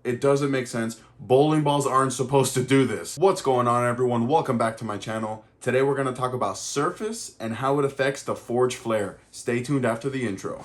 It doesn't make sense. Bowling balls aren't supposed to do this. What's going on, everyone? Welcome back to my channel. Today we're going to talk about surface and how it affects the forged flare. Stay tuned after the intro.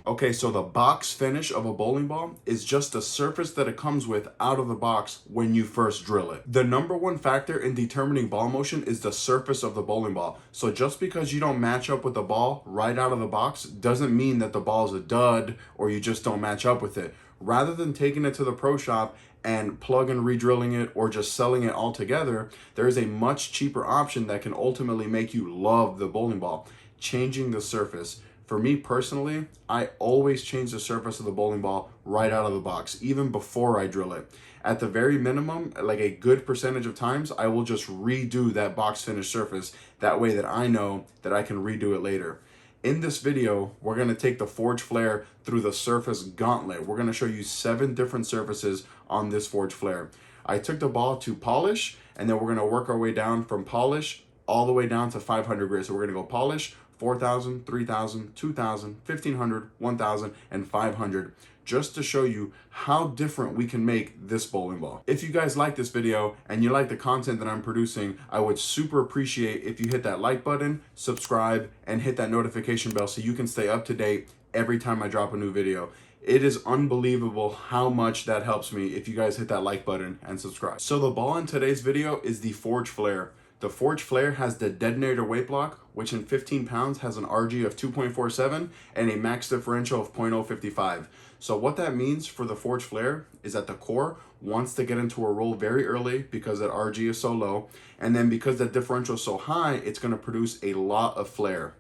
Okay, so the box finish of a bowling ball is just the surface that it comes with out of the box when you first drill it. The number one factor in determining ball motion is the surface of the bowling ball. So just because you don't match up with the ball right out of the box doesn't mean that the ball is a dud or you just don't match up with it. Rather than taking it to the pro shop and plug and re-drilling it or just selling it altogether, there is a much cheaper option that can ultimately make you love the bowling ball: changing the surface. For me personally, I always change the surface of the bowling ball right out of the box, even before I drill it. At the very minimum, like a good percentage of times, I will just redo that box finish surface. That way that I know that I can redo it later. In this video, we're gonna take the forged flare through the surface gauntlet. We're gonna show you 7 different surfaces on this forged flare. I took the ball to polish, and then we're gonna work our way down from polish all the way down to 500 grit. So we're gonna go polish, 4,000, 3,000, 2,000, 1,500, 1,000, and 500, just to show you how different we can make this bowling ball. If you guys like this video and you like the content that I'm producing, I would super appreciate if you hit that like button, subscribe, and hit that notification bell so you can stay up to date every time I drop a new video. It is unbelievable how much that helps me if you guys hit that like button and subscribe. So the ball in today's video is the forged flare. The forged flare has the detonator weight block, which in 15 pounds has an RG of 2.47 and a max differential of 0.055. So what that means for the forged flare is that the core wants to get into a roll very early because that RG is so low. And then because that differential is so high, it's going to produce a lot of flare.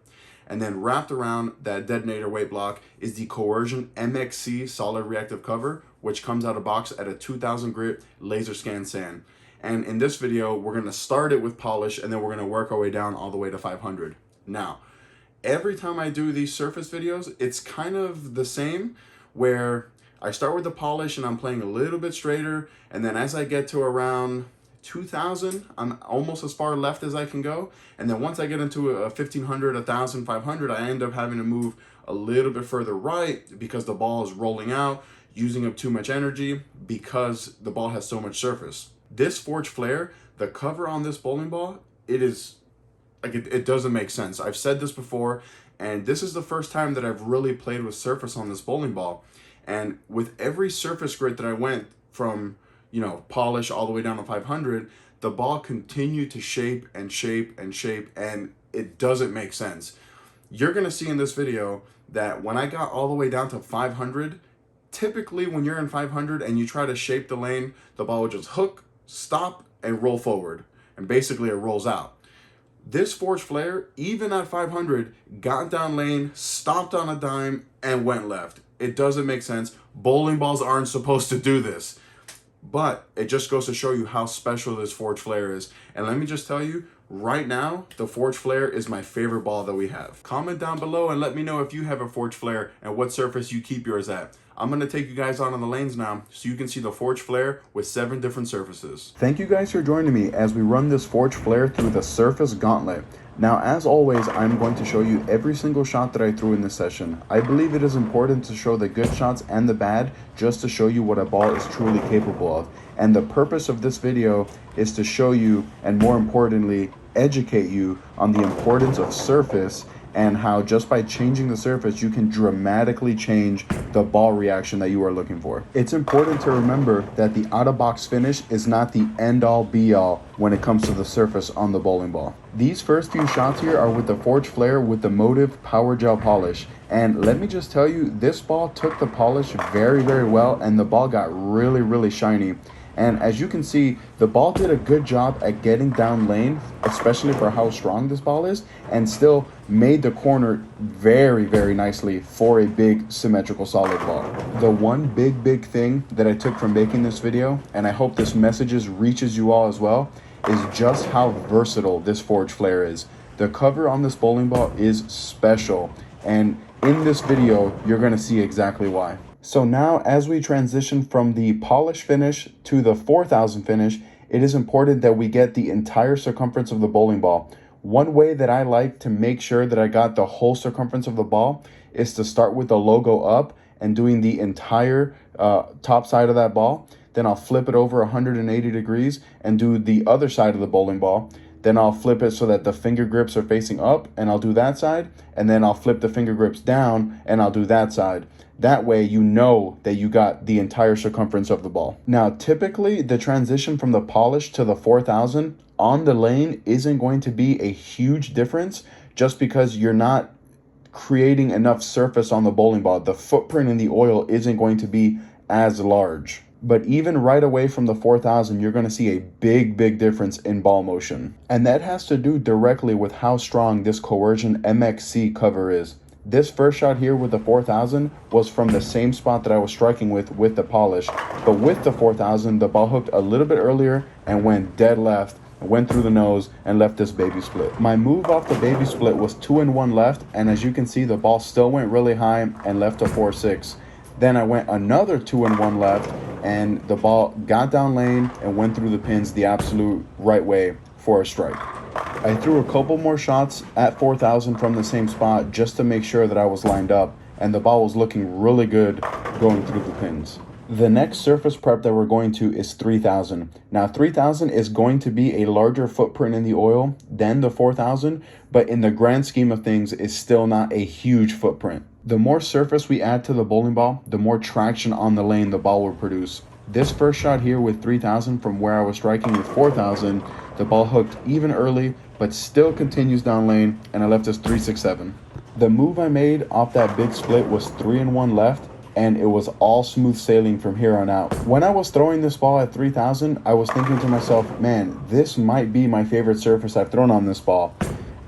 And then wrapped around that detonator weight block is the Coercion MXC solid reactive cover, which comes out of box at a 2,000 grit laser scan sand. And in this video, we're gonna start it with polish, and then we're gonna work our way down all the way to 500. Now, every time I do these surface videos, it's kind of the same, where I start with the polish and I'm playing a little bit straighter, and then as I get to around 2,000, I'm almost as far left as I can go. And then once I get into a 1,500, 1,000, 500, I end up having to move a little bit further right because the ball is rolling out, using up too much energy because the ball has so much surface. This forged flare, the cover on this bowling ball, it is like it doesn't make sense. I've said this before, and this is the first time that I've really played with surface on this bowling ball. And with every surface grit that I went from, polish all the way down to 500, the ball continued to shape and shape and shape, and it doesn't make sense. You're gonna see in this video that when I got all the way down to 500, typically when you're in 500 and you try to shape the lane, the ball will just hook, stop, and roll forward, and basically it rolls out. This forged flare, even at 500, got down lane, stopped on a dime, and went left. It doesn't make sense. Bowling balls aren't supposed to do this, but it just goes to show you how special this forged flare is. And let me just tell you, right now, the forged flare is my favorite ball that we have. Comment down below and let me know if you have a forged flare and what surface you keep yours at. I'm going to take you guys out on the lanes now so you can see the forged flare with 7 different surfaces. Thank you guys for joining me as we run this forged flare through the surface gauntlet. Now, as always, I'm going to show you every single shot that I threw in this session. I believe it is important to show the good shots and the bad just to show you what a ball is truly capable of. And the purpose of this video is to show you, and more importantly, educate you on the importance of surface and how just by changing the surface, you can dramatically change the ball reaction that you are looking for. It's important to remember that the out-of-box finish is not the end-all be-all when it comes to the surface on the bowling ball. These first few shots here are with the forged flare with the Motiv Power Gel polish. And let me just tell you, this ball took the polish very, very well, and the ball got really, really shiny. And as you can see, the ball did a good job at getting down lane, especially for how strong this ball is, and still made the corner very, very nicely for a big symmetrical solid ball. The one big thing that I took from making this video, and I hope this message reaches you all as well, is just how versatile this forged flare is. The cover on this bowling ball is special, and in this video, you're gonna see exactly why. So now as we transition from the polish finish to the 4,000 finish, it is important that we get the entire circumference of the bowling ball. One way that I like to make sure that I got the whole circumference of the ball is to start with the logo up and doing the entire top side of that ball. Then I'll flip it over 180 degrees and do the other side of the bowling ball. Then I'll flip it so that the finger grips are facing up, and I'll do that side. And then I'll flip the finger grips down and I'll do that side. That way you know that you got the entire circumference of the ball. Now, typically the transition from the polish to the 4000 on the lane isn't going to be a huge difference, just because you're not creating enough surface on the bowling ball. The footprint in the oil isn't going to be as large. But even right away from the 4000, you're going to see a big difference in ball motion. And that has to do directly with how strong this Coercion MXC cover is. This first shot here with the 4000 was from the same spot that I was striking with the polish. But with the 4000, the ball hooked a little bit earlier and went dead left, went through the nose and left this baby split. My move off the baby split was 2-1 left, and as you can see, the ball still went really high and left a 4-6. Then I went another 2-1 left, and the ball got down lane and went through the pins the absolute right way for a strike. I threw a couple more shots at 4000 from the same spot just to make sure that I was lined up, and the ball was looking really good going through the pins. The next surface prep that we're going to is 3000. Now 3000 is going to be a larger footprint in the oil than the 4000, but in the grand scheme of things is still not a huge footprint. The more surface we add to the bowling ball, the more traction on the lane the ball will produce. This first shot here with 3000 from where I was striking with 4000, the ball hooked even early, but still continues down lane, and I left this 3-6-7. The move I made off that big split was 3-1 left, and it was all smooth sailing from here on out. When I was throwing this ball at 3000, I was thinking to myself, man, this might be my favorite surface I've thrown on this ball.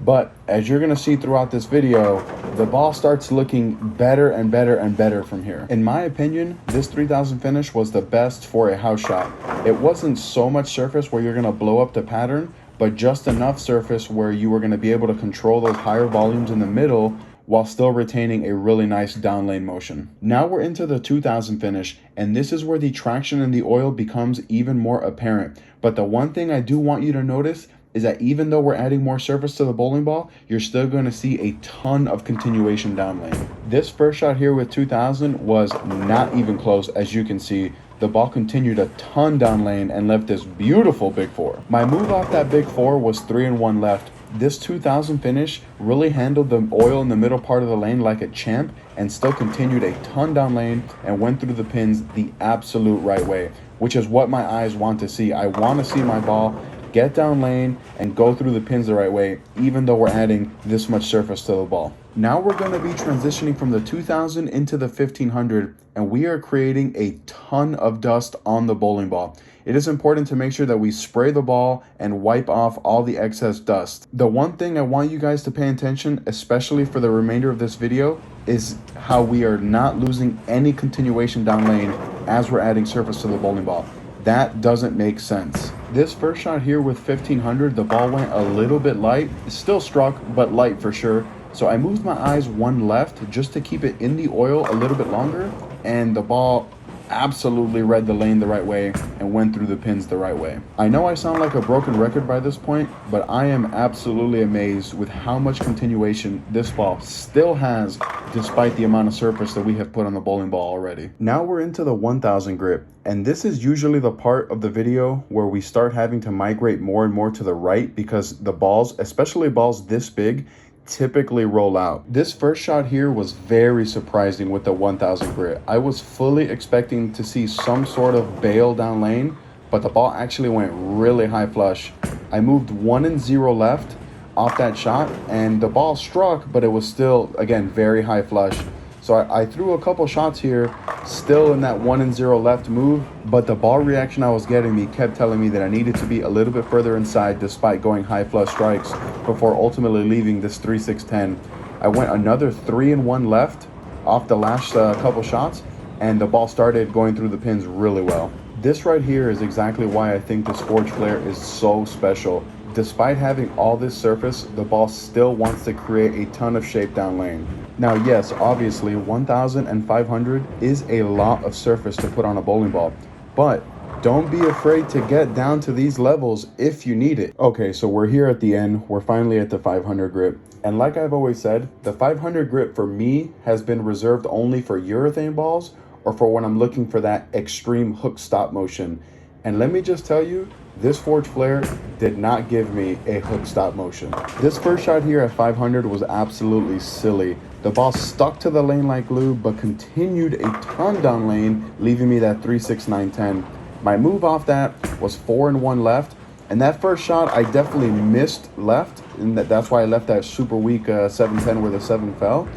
But as you're gonna see throughout this video, the ball starts looking better and better from here. In my opinion, this 3000 finish was the best for a house shot. It wasn't so much surface where you're gonna blow up the pattern, but just enough surface where you were gonna be able to control those higher volumes in the middle while still retaining a really nice down lane motion. Now we're into the 2000 finish, and this is where the traction in the oil becomes even more apparent. But the one thing I do want you to notice is that even though we're adding more surface to the bowling ball, you're still going to see a ton of continuation down lane. This first shot here with 2000 was not even close. As you can see, the ball continued a ton down lane and left this beautiful big four. My move off that big four was 3-1 left. This 2000 finish really handled the oil in the middle part of the lane like a champ, and still continued a ton down lane and went through the pins the absolute right way, which is what my eyes want to see. I want to see my ball get down lane and go through the pins the right way, even though we're adding this much surface to the ball. Now we're going to be transitioning from the 2000 into the 1500, and we are creating a ton of dust on the bowling ball. It is important to make sure that we spray the ball and wipe off all the excess dust. The one thing I want you guys to pay attention, especially for the remainder of this video, is how we are not losing any continuation down lane as we're adding surface to the bowling ball. That doesn't make sense. This first shot here with 1500, the ball went a little bit light. It still struck, but light for sure. So I moved my eyes one left just to keep it in the oil a little bit longer, and the ball absolutely read the lane the right way and went through the pins the right way. I know I sound like a broken record by this point, but I am absolutely amazed with how much continuation this ball still has despite the amount of surface that we have put on the bowling ball already. Now we're into the 1000 grip, and this is usually the part of the video where we start having to migrate more and more to the right, because the balls, especially balls this big, typically roll out. This first shot here was very surprising with the 1000 grit. I was fully expecting to see some sort of bail down lane, but the ball actually went really high flush. I moved 1-0 left off that shot, and the ball struck, but it was still, again, very high flush. So I threw a couple shots here, still in that 1-0 left move, but the ball reaction I was getting kept telling me that I needed to be a little bit further inside despite going high flush strikes before ultimately leaving this 3-6-10. I went another 3-1 left off the last couple shots, and the ball started going through the pins really well. This right here is exactly why I think this Forge Flare is so special. Despite having all this surface, the ball still wants to create a ton of shape down lane. Now, yes, obviously 1500 is a lot of surface to put on a bowling ball, but don't be afraid to get down to these levels if you need it. Okay, so we're here at the end. We're finally at the 500 grip. And like I've always said, the 500 grip for me has been reserved only for urethane balls or for when I'm looking for that extreme hook stop motion. And let me just tell you, this Forged Flare did not give me a hook stop motion. This first shot here at 500 was absolutely silly. The ball stuck to the lane like glue, but continued a ton down lane, leaving me that 3.6910. My move off that was 4 and 1 left, and that first shot I definitely missed left, and that's why I left that super weak 710 where the 7 fell.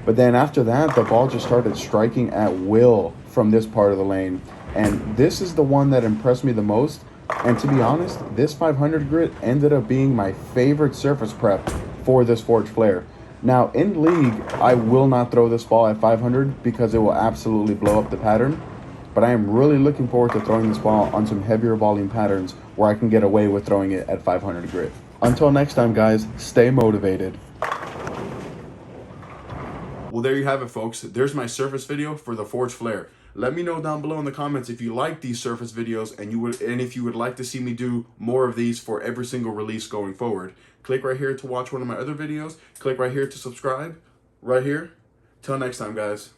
But then after that, the ball just started striking at will from this part of the lane, and this is the one that impressed me the most. And to be honest, this 500 grit ended up being my favorite surface prep for this Forged Flare. Now, in league, I will not throw this ball at 500 because it will absolutely blow up the pattern. But I am really looking forward to throwing this ball on some heavier volume patterns where I can get away with throwing it at 500 grit. Until next time, guys, stay motivated. Well, there you have it, folks. There's my surface video for the Forged Flare. Let me know down below in the comments if you like these surface videos and if you would like to see me do more of these for every single release going forward. Click right here to watch one of my other videos. Click right here to subscribe. Right here. Till next time, guys.